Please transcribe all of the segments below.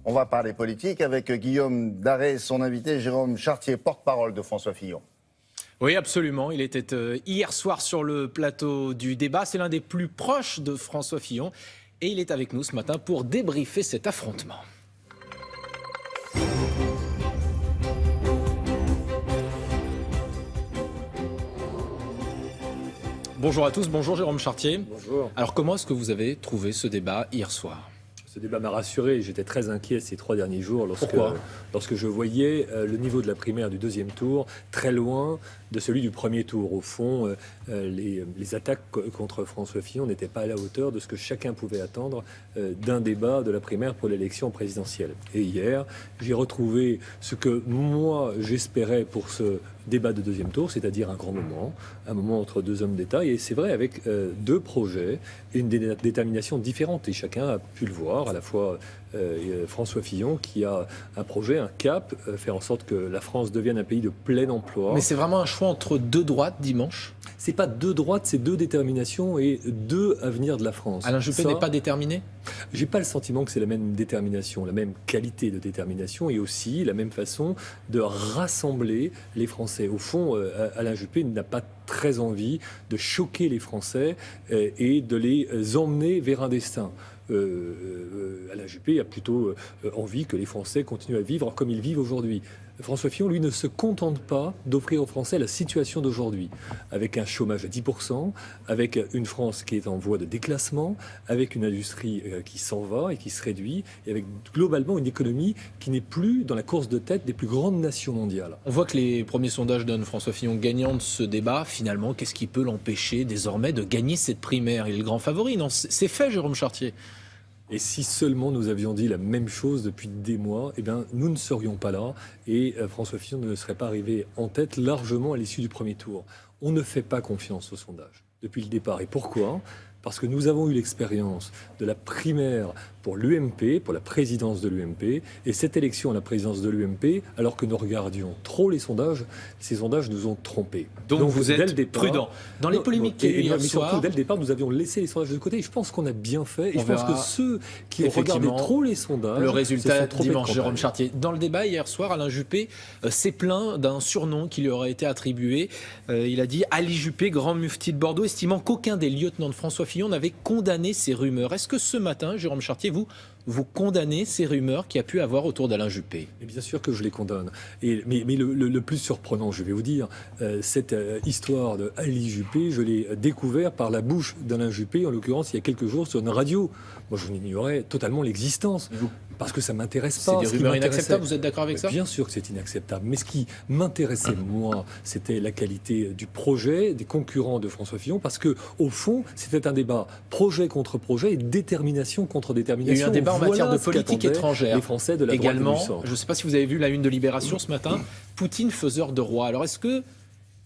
On va parler politique avec Guillaume Darré, son invité, Jérôme Chartier, porte-parole de François Fillon. Oui, absolument. Il était hier soir sur le plateau du débat. C'est l'un des plus proches de François Fillon. Et il est avec nous ce matin pour débriefer cet affrontement. Bonjour à tous, bonjour Jérôme Chartier. Bonjour. Alors comment est-ce que vous avez trouvé ce débat hier soir ? Ce débat m'a rassuré. J'étais très inquiet ces 3 derniers jours lorsque je voyais le niveau de la primaire du deuxième tour très loin de celui du premier tour. Au fond, les attaques contre François Fillon n'étaient pas à la hauteur de ce que chacun pouvait attendre d'un débat de la primaire pour l'élection présidentielle. Et hier, j'ai retrouvé ce que moi j'espérais pour ce débat de deuxième tour, c'est-à-dire un grand moment, un moment entre deux hommes d'État, et c'est vrai avec deux projets et une détermination différente. Et chacun a pu le voir, à la fois François Fillon qui a un projet, un cap, faire en sorte que la France devienne un pays de plein emploi. Mais c'est vraiment un choix entre deux droites dimanche ? C'est pas deux droites, c'est deux déterminations et deux avenirs de la France. Alain Juppé n'est pas déterminé ? J'ai pas le sentiment que c'est la même détermination, la même qualité de détermination et aussi la même façon de rassembler les Français. Au fond, Alain Juppé n'a pas très envie de choquer les Français et de les emmener vers un destin. Alain Juppé a plutôt envie que les Français continuent à vivre comme ils vivent aujourd'hui. François Fillon, lui, ne se contente pas d'offrir aux Français la situation d'aujourd'hui, avec un chômage à 10%, avec une France qui est en voie de déclassement, avec une industrie qui s'en va et qui se réduit, et avec globalement une économie qui n'est plus dans la course de tête des plus grandes nations mondiales. On voit que les premiers sondages donnent François Fillon gagnant de ce débat. Finalement, qu'est-ce qui peut l'empêcher désormais de gagner cette primaire ? Il est le grand favori. Non, c'est fait, Jérôme Chartier. Et si seulement nous avions dit la même chose depuis des mois, eh bien, nous ne serions pas là et François Fillon ne serait pas arrivé en tête largement à l'issue du premier tour. On ne fait pas confiance aux sondages depuis le départ. Et pourquoi ? Parce que nous avons eu l'expérience de la primaire pour l'UMP, pour la présidence de l'UMP, et cette élection à la présidence de l'UMP, alors que nous regardions trop les sondages, ces sondages nous ont trompés. Donc vous êtes prudent. Dans les polémiques qu'il y a eu hier soir... Surtout, dès le départ, nous avions laissé les sondages de côté, et je pense qu'on a bien fait, et je pense que ceux qui ont regardé trop les sondages... Le résultat dimanche, Jérôme campagne. Chartier. Dans le débat hier soir, Alain Juppé s'est plaint d'un surnom qui lui aurait été attribué. Il a dit « Ali Juppé, grand mufti de Bordeaux », estimant qu'aucun des lieutenants de François Fillon n'avait condamné ces rumeurs. Est-ce que ce matin, Jérôme Chartier, vous condamnez ces rumeurs qu'il y a pu avoir autour d'Alain Juppé ? Et bien sûr que je les condamne. Mais le plus surprenant, je vais vous dire, cette histoire de Ali Juppé, je l'ai découvert par la bouche d'Alain Juppé, en l'occurrence il y a quelques jours sur une radio. Moi je ignorais totalement l'existence. Parce que ça ne m'intéresse pas. C'est des rumeurs inacceptables, vous êtes d'accord avec ça ? Bien sûr que c'est inacceptable. Mais ce qui m'intéressait, moi, c'était la qualité du projet, des concurrents de François Fillon, parce que au fond, c'était un débat projet contre projet et détermination contre détermination. Il y a eu un débat en matière de politique étrangère. Les Français de la également, droite et du centre. je ne sais pas si vous avez vu la une de Libération ce matin, Poutine faiseur de roi. Alors est-ce que,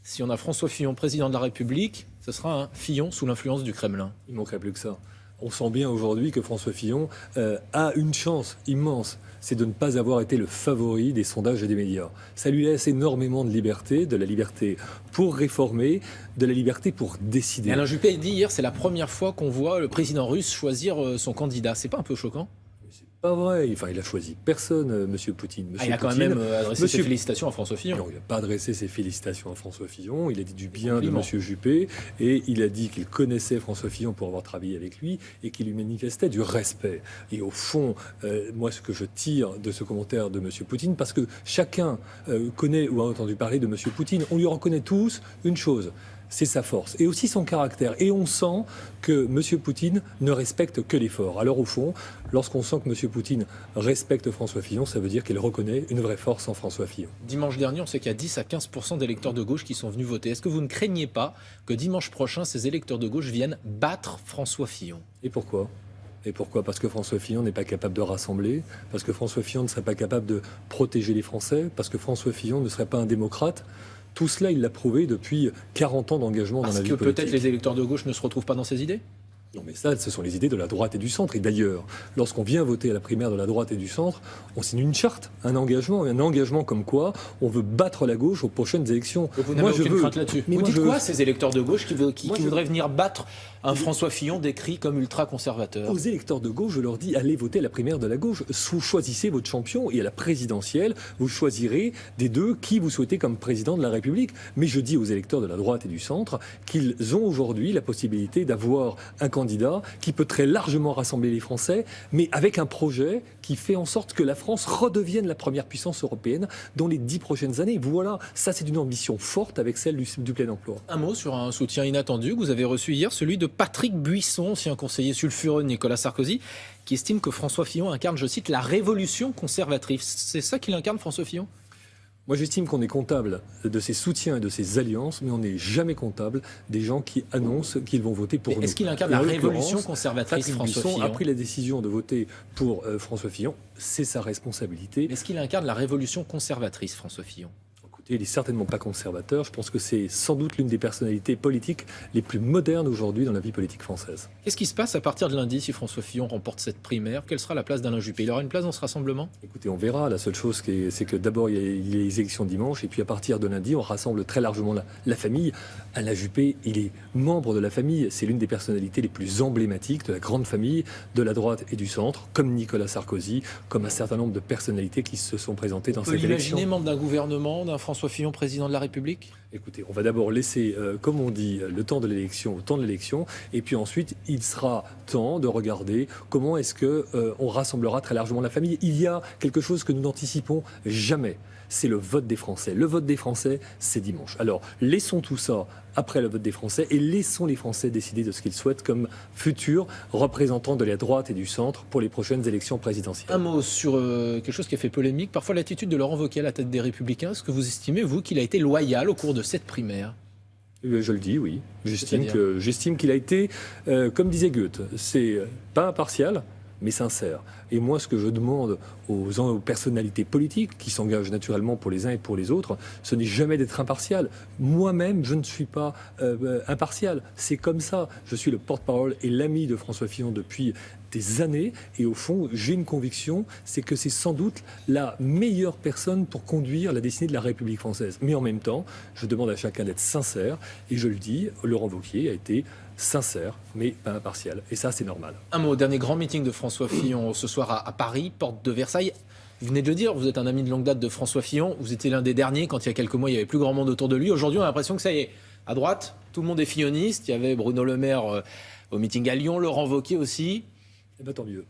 si on a François Fillon, président de la République, ce sera un Fillon sous l'influence du Kremlin ? Il manquerait plus que ça. On sent bien aujourd'hui que François Fillon a une chance immense, c'est de ne pas avoir été le favori des sondages et des médias. Ça lui laisse énormément de la liberté pour réformer, de la liberté pour décider. Et Alain Juppé dit hier, c'est la première fois qu'on voit le président russe choisir son candidat. C'est pas un peu choquant ? Pas vrai. Enfin, il a choisi personne, Monsieur Poutine. Il a quand même adressé ses félicitations à François Fillon. Non, il n'a pas adressé ses félicitations à François Fillon. Il a dit du bien de Monsieur Juppé et il a dit qu'il connaissait François Fillon pour avoir travaillé avec lui et qu'il lui manifestait du respect. Et au fond, moi, ce que je tire de ce commentaire de Monsieur Poutine, parce que chacun connaît ou a entendu parler de Monsieur Poutine, on lui reconnaît tous une chose. C'est sa force et aussi son caractère. Et on sent que M. Poutine ne respecte que l'effort. Alors au fond, lorsqu'on sent que M. Poutine respecte François Fillon, ça veut dire qu'il reconnaît une vraie force en François Fillon. Dimanche dernier, on sait qu'il y a 10 à 15% d'électeurs de gauche qui sont venus voter. Est-ce que vous ne craignez pas que dimanche prochain, ces électeurs de gauche viennent battre François Fillon ? Et pourquoi ? Parce que François Fillon n'est pas capable de rassembler, parce que François Fillon ne serait pas capable de protéger les Français, parce que François Fillon ne serait pas un démocrate. Tout cela, il l'a prouvé depuis 40 ans d'engagement dans la vie politique. Parce que peut-être les électeurs de gauche ne se retrouvent pas dans ces idées ? Non mais ça, ce sont les idées de la droite et du centre. Et d'ailleurs, lorsqu'on vient voter à la primaire de la droite et du centre, on signe une charte, un engagement comme quoi on veut battre la gauche aux prochaines élections. Donc vous n'avez aucune crainte là-dessus. Vous dites quoi, ces électeurs de gauche qui voudraient venir battre un François Fillon décrit comme ultra-conservateur. Aux électeurs de gauche, je leur dis, allez voter à la primaire de la gauche. Vous choisissez votre champion et à la présidentielle, vous choisirez des deux qui vous souhaitez comme président de la République. Mais je dis aux électeurs de la droite et du centre qu'ils ont aujourd'hui la possibilité d'avoir un candidat qui peut très largement rassembler les Français, mais avec un projet qui fait en sorte que la France redevienne la première puissance européenne dans les 10 prochaines années. Voilà, ça c'est une ambition forte avec celle du plein emploi. Un mot sur un soutien inattendu que vous avez reçu hier, celui de Patrick Buisson, ancien conseiller sulfureux de Nicolas Sarkozy, qui estime que François Fillon incarne, je cite, la révolution conservatrice. C'est ça qu'il incarne, François Fillon ? Moi, j'estime qu'on est comptable de ses soutiens et de ses alliances, mais on n'est jamais comptable des gens qui annoncent qu'ils vont voter pour nous. Est-ce qu'il incarne la révolution conservatrice, Patrick François Buisson Fillon ? a pris la décision de voter pour François Fillon, c'est sa responsabilité. Est-ce qu'il incarne la révolution conservatrice, François Fillon ? Écoutez, il n'est certainement pas conservateur. Je pense que c'est sans doute l'une des personnalités politiques les plus modernes aujourd'hui dans la vie politique française. Qu'est-ce qui se passe à partir de lundi si François Fillon remporte cette primaire ? Quelle sera la place d'Alain Juppé ? Il aura une place dans ce rassemblement ? Écoutez, on verra. La seule chose, c'est que d'abord, il y a les élections dimanche, et puis à partir de lundi, on rassemble très largement la famille. Alain Juppé, il est membre de la famille. C'est l'une des personnalités les plus emblématiques de la grande famille, de la droite et du centre, comme Nicolas Sarkozy, comme un certain nombre de personnalités qui se sont présentées dans cette élection. On peut l'imaginer membre d'un gouvernement, d'un François Fillon président de la République ? Écoutez, on va d'abord laisser, comme on dit, le temps de l'élection au temps de l'élection, et puis ensuite, il sera temps de regarder comment est-ce que on rassemblera très largement la famille. Il y a quelque chose que nous n'anticipons jamais, c'est le vote des Français. Le vote des Français, c'est dimanche. Alors, laissons tout ça après le vote des Français et laissons les Français décider de ce qu'ils souhaitent comme futurs représentants de la droite et du centre pour les prochaines élections présidentielles. Un mot sur quelque chose qui a fait polémique, parfois l'attitude de Laurent Wauquiez à la tête des Républicains. Est-ce que vous estimez, vous, qu'il a été loyal au cours de cette primaire ? Je le dis, oui. J'estime qu'il a été, comme disait Goethe, c'est pas impartial, mais sincère. Et moi, ce que je demande aux personnalités politiques qui s'engagent naturellement pour les uns et pour les autres, ce n'est jamais d'être impartial. Moi-même, je ne suis pas impartial. C'est comme ça. Je suis le porte-parole et l'ami de François Fillon depuis des années. Et au fond, j'ai une conviction, c'est que c'est sans doute la meilleure personne pour conduire la destinée de la République française. Mais en même temps, je demande à chacun d'être sincère. Et je le dis, Laurent Wauquiez a été sincère, mais pas impartial. Et ça, c'est normal. Un mot, dernier grand meeting de François Fillon ce soir à Paris, porte de Versailles. Vous venez de le dire, vous êtes un ami de longue date de François Fillon. Vous étiez l'un des derniers quand il y a quelques mois, il y avait plus grand monde autour de lui. Aujourd'hui, on a l'impression que ça y est. À droite, tout le monde est filloniste. Il y avait Bruno Le Maire au meeting à Lyon, Laurent Wauquiez aussi. Eh bien, tant mieux.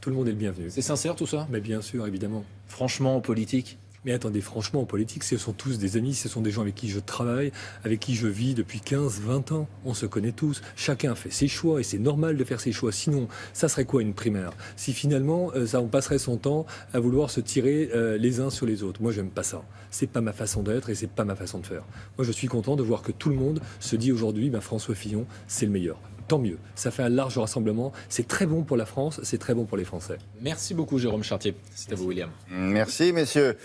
Tout le monde est le bienvenu. C'est sincère tout ça ? Mais bien sûr, évidemment. Franchement, en politique ? Mais attendez, franchement, en politique, ce sont tous des amis, ce sont des gens avec qui je travaille, avec qui je vis depuis 15, 20 ans. On se connaît tous. Chacun fait ses choix et c'est normal de faire ses choix. Sinon, ça serait quoi une primaire ? Si finalement, on passerait son temps à vouloir se tirer les uns sur les autres. Moi, j'aime pas ça. C'est pas ma façon d'être et c'est pas ma façon de faire. Moi, je suis content de voir que tout le monde se dit aujourd'hui, François Fillon, c'est le meilleur. Tant mieux. Ça fait un large rassemblement. C'est très bon pour la France, c'est très bon pour les Français. Merci beaucoup, Jérôme Chartier. C'est à vous, William. Merci, messieurs.